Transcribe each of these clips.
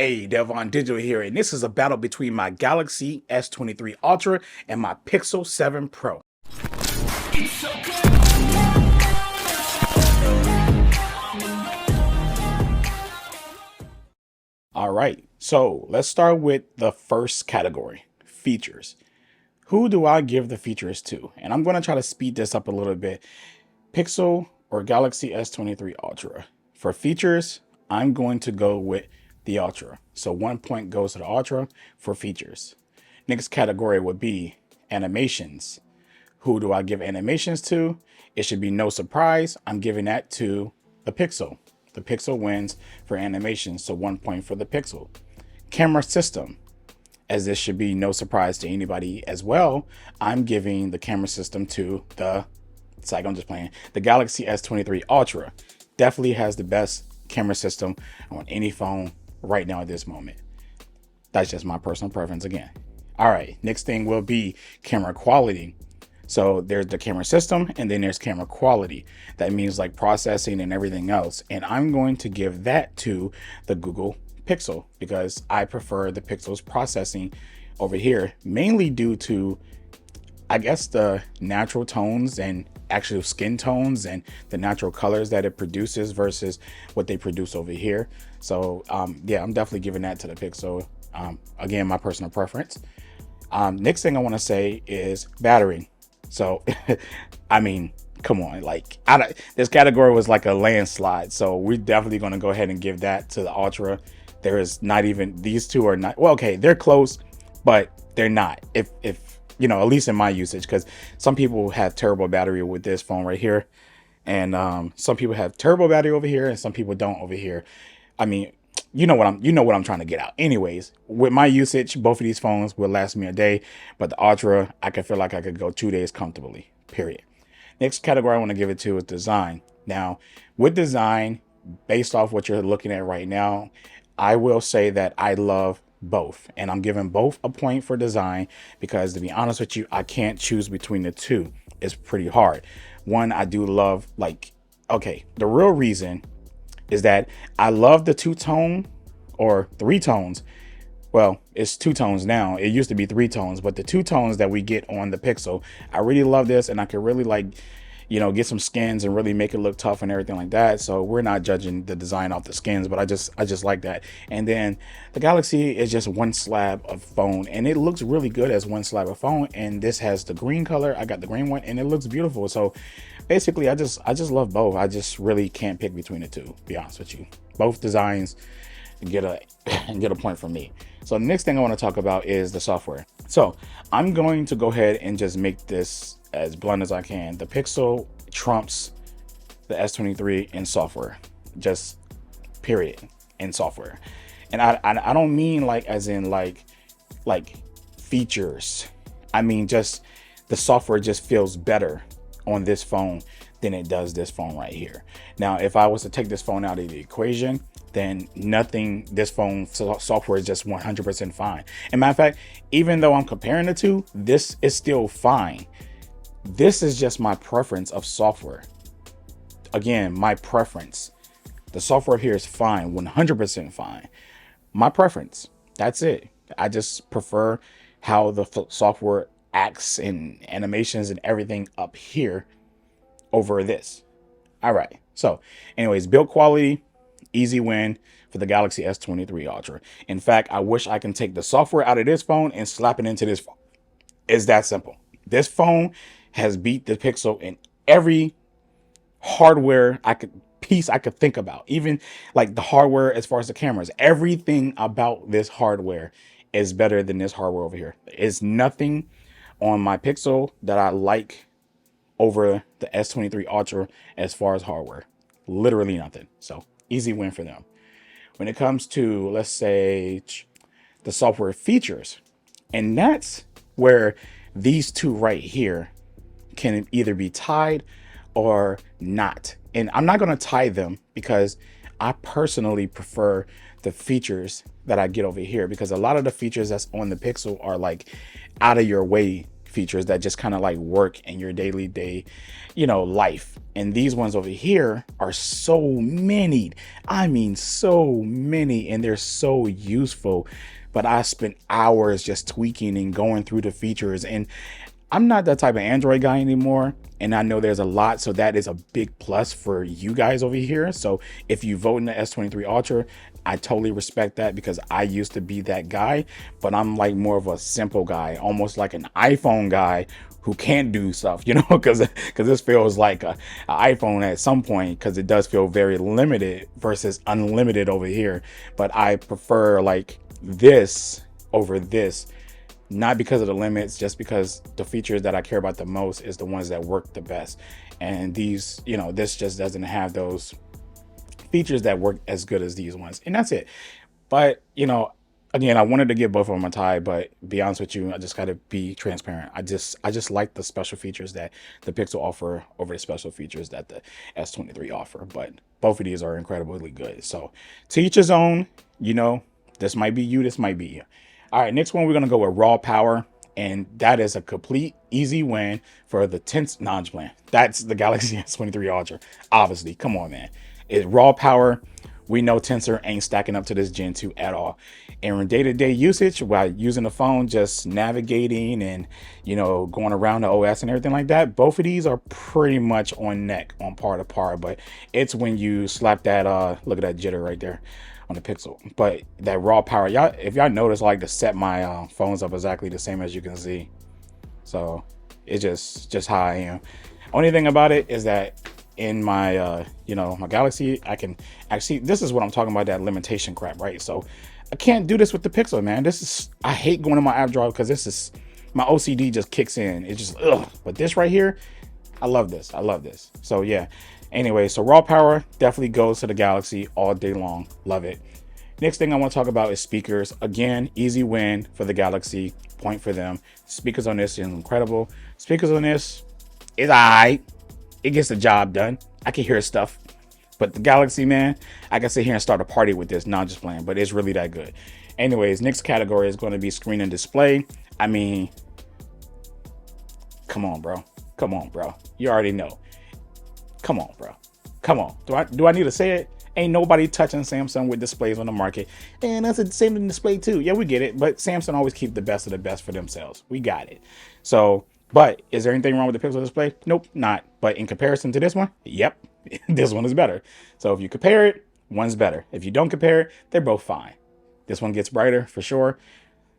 Hey, Devon Digital here, and this is a battle between my Galaxy S23 Ultra and my Pixel 7 Pro. All right, so let's start with the first category, features. Who do I give the features to? And I'm going to try to speed this up a little bit. Pixel or Galaxy S23 Ultra. For features, I'm going to go with the Ultra. So 1 point goes to the Ultra for features. Next category would be animations. Who do I give animations to? It should be no surprise. I'm giving that to the Pixel. The Pixel wins for animations, so 1 point for the Pixel. Camera system, as this should be no surprise to anybody as well, I'm giving the camera system to the, it's like I'm just playing, the Galaxy S23 Ultra. Definitely has the best camera system on any phone right now at this moment. That's just my personal preference again. All right, next thing will be camera quality. So there's the camera system and then there's camera quality. That means like processing and everything else. And I'm going to give that to the Google Pixel because I prefer the Pixel's processing over here, mainly due to, I guess, the natural tones and actual skin tones and the natural colors that it produces versus what they produce over here. So yeah, I'm definitely giving that to the Pixel. Again, my personal preference. Next thing I want to say is battery. So, I mean, come on, like this category was like a landslide. So we're definitely going to go ahead and give that to the Ultra. There is not even, these two are not, well, okay, they're close, but they're not. If you know, at least in my usage, because some people have terrible battery with this phone right here. And some people have terrible battery over here and some people don't over here. I mean, you know what I'm trying to get out. Anyways, with my usage, both of these phones will last me a day, but the Ultra, I could feel like I could go 2 days comfortably, period. Next category I want to give it to is design. Now, with design, based off what you're looking at right now, I will say that I love both, and I'm giving both a point for design because, to be honest with you, I can't choose between the two. It's pretty hard. One, I do love, like, okay, the real reason is that I love the two-tone or three tones. Well, it's two tones now. It used to be three tones, but the two tones that we get on the Pixel, I really love this, and I could really, like, you know, get some skins and really make it look tough and everything like that. So we're not judging the design off the skins, but I just like that. And then the Galaxy is just one slab of phone, and it looks really good as one slab of phone. And this has the green color. I got the green one, and it looks beautiful. So basically, I just love both. I just really can't pick between the two, to be honest with you. Both designs get a point from me. So the next thing I want to talk about is the software. So I'm going to go ahead and just make this as blunt as I can. The Pixel trumps the S23 in software, just period, in software. And I don't mean like as in like features. I mean just the software just feels better on this phone than it does this phone right here. Now, if I was to take this phone out of the equation, then nothing, this phone software is just 100% fine. And matter of fact, even though I'm comparing the two, this is still fine. This is just my preference of software. Again, my preference. The software here is fine, 100% fine. My preference. That's it. I just prefer how the software acts and animations and everything up here over this. All right. So anyways, build quality, easy win for the Galaxy S23 Ultra. In fact, I wish I can take the software out of this phone and slap it into this phone. It's that simple. This phone has beat the Pixel in every hardware I could think about. Even like the hardware as far as the cameras. Everything about this hardware is better than this hardware over here. There's nothing on my Pixel that I like over the S23 Ultra as far as hardware. Literally nothing. So easy win for them. When it comes to, let's say, the software features, and that's where these two right here can either be tied or not. And I'm not going to tie them because I personally prefer the features that I get over here, because a lot of the features that's on the Pixel are like out of your way features that just kind of like work in your daily day, life. And these ones over here are so many. I mean, so many, and they're so useful. But I spent hours just tweaking and going through the features, and I'm not that type of Android guy anymore, and I know there's a lot, so that is a big plus for you guys over here. So if you vote in the S23 Ultra, I totally respect that, because I used to be that guy, but I'm like more of a simple guy, almost like an iPhone guy who can't do stuff, because this feels like a iPhone at some point, because it does feel very limited versus unlimited over here. But I prefer like this over this, not because of the limits, just because the features that I care about the most is the ones that work the best. And these, this just doesn't have those features that work as good as these ones. And that's it. But, again, I wanted to give both of them a tie, but be honest with you, I just got to be transparent. I just like the special features that the Pixel offer over the special features that the S23 offer. But both of these are incredibly good. So to each his own, this might be you, this might be you. All right, next one, we're going to go with raw power. And that is a complete easy win for the Tensor. No, I'm just playing. That's the Galaxy S23 Ultra. Obviously, come on, man. It's raw power. We know Tensor ain't stacking up to this Gen 2 at all. And in day-to-day usage, while using the phone, just navigating and, going around the OS and everything like that, both of these are pretty much on par to par. But it's when you slap that, look at that jitter right there on the Pixel. But that raw power, y'all, if y'all notice, I like to set my phones up exactly the same as you can see. So it's just how I am. Only thing about it is that in my my Galaxy, I can actually, this is what I'm talking about, that limitation crap, right? So I can't do this with the Pixel, man. I hate going to my app drawer, because my OCD just kicks in. It's just ugh. But this right here, I love this. So yeah. Anyway, so raw power definitely goes to the Galaxy all day long. Love it. Next thing I want to talk about is speakers. Again, easy win for the Galaxy. Point for them. Speakers on this is incredible. Speakers on this is alright. It gets the job done. I can hear stuff. But the Galaxy, man, I can sit here and start a party with this. Not just playing, but it's really that good. Anyways, next category is going to be screen and display. I mean, come on, bro. You already know. Come on, bro. Come on. Do I need to say it? Ain't nobody touching Samsung with displays on the market. And that's the same display too. Yeah, we get it. But Samsung always keep the best of the best for themselves. We got it. So, but is there anything wrong with the Pixel display? Nope, not. But in comparison to this one, yep, this one is better. So if you compare it, one's better. If you don't compare it, they're both fine. This one gets brighter for sure.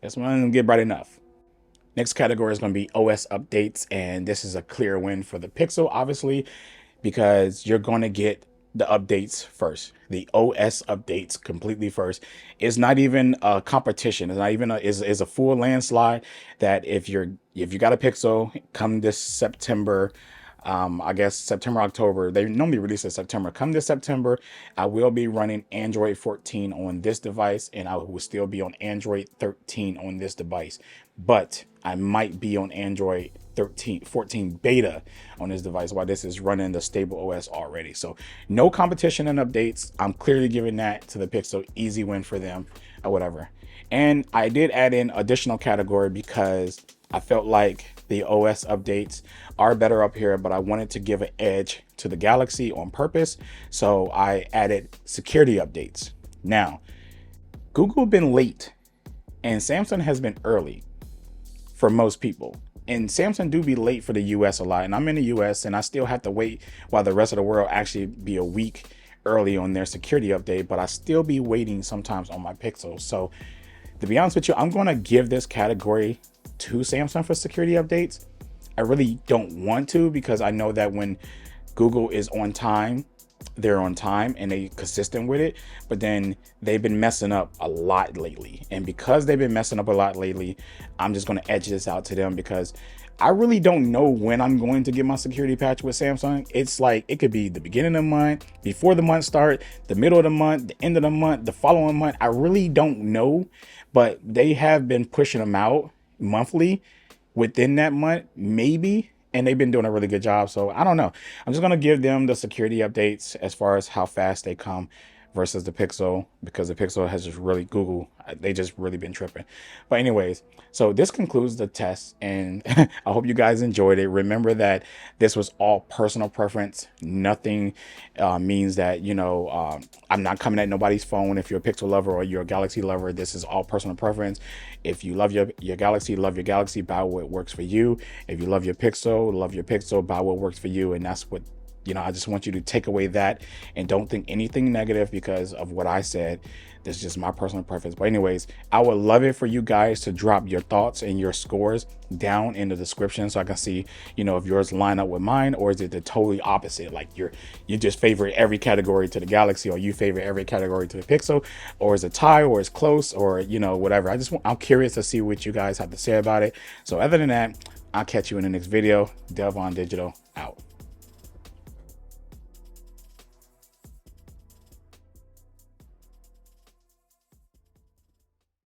This one doesn't get bright enough. Next category is going to be OS updates. And this is a clear win for the Pixel, obviously, because you're going to get the updates first. The OS updates completely first. It's not even a competition. It's not even is a full landslide that if you got a Pixel come this September, I guess September, October, they normally release in September. Come this September, I will be running Android 14 on this device, and I will still be on Android 13 on this device. But I might be on Android 14 beta on this device while this is running the stable OS already. So no competition and updates. I'm clearly giving that to the Pixel. Easy win for them or whatever. And I did add in additional category because I felt like the OS updates are better up here, but I wanted to give an edge to the Galaxy on purpose. So I added security updates. Now, Google been late and Samsung has been early for most people. And Samsung do be late for the US a lot. And I'm in the US and I still have to wait while the rest of the world actually be a week early on their security update, but I still be waiting sometimes on my Pixel. So to be honest with you, I'm going to give this category to Samsung for security updates. I really don't want to, because I know that when Google is on time, they're on time and they consistent with it, but then they've been messing up a lot lately. And because they've been messing up a lot lately, I'm just going to edge this out to them, because I really don't know when I'm going to get my security patch with Samsung. It's like, it could be the beginning of the month, before the month start, the middle of the month, the end of the month, the following month. I really don't know, but they have been pushing them out monthly within that month, maybe. And they've been doing a really good job. So I don't know. I'm just going to give them the security updates as far as how fast they come. versus the Pixel, because the Pixel has just really Google, they just really been tripping. But anyways, so this concludes the test, and I hope you guys enjoyed it. Remember that this was all personal preference. Nothing means that, you know, I'm not coming at nobody's phone. If you're a Pixel lover or you're a Galaxy lover, this is all personal preference. If you love your Galaxy, love your Galaxy, buy what works for you. If you love your Pixel, buy what works for you. And that's what, you know, I just want you to take away that and don't think anything negative because of what I said. This is just my personal preference. But anyways, I would love it for you guys to drop your thoughts and your scores down in the description so I can see, you know, if yours line up with mine, or is it the totally opposite? Like you just favorite every category to the Galaxy, or you favorite every category to the Pixel, or is it tie, or is close, or, you know, whatever. I'm curious to see what you guys have to say about it. So other than that, I'll catch you in the next video. Delvon Digital out.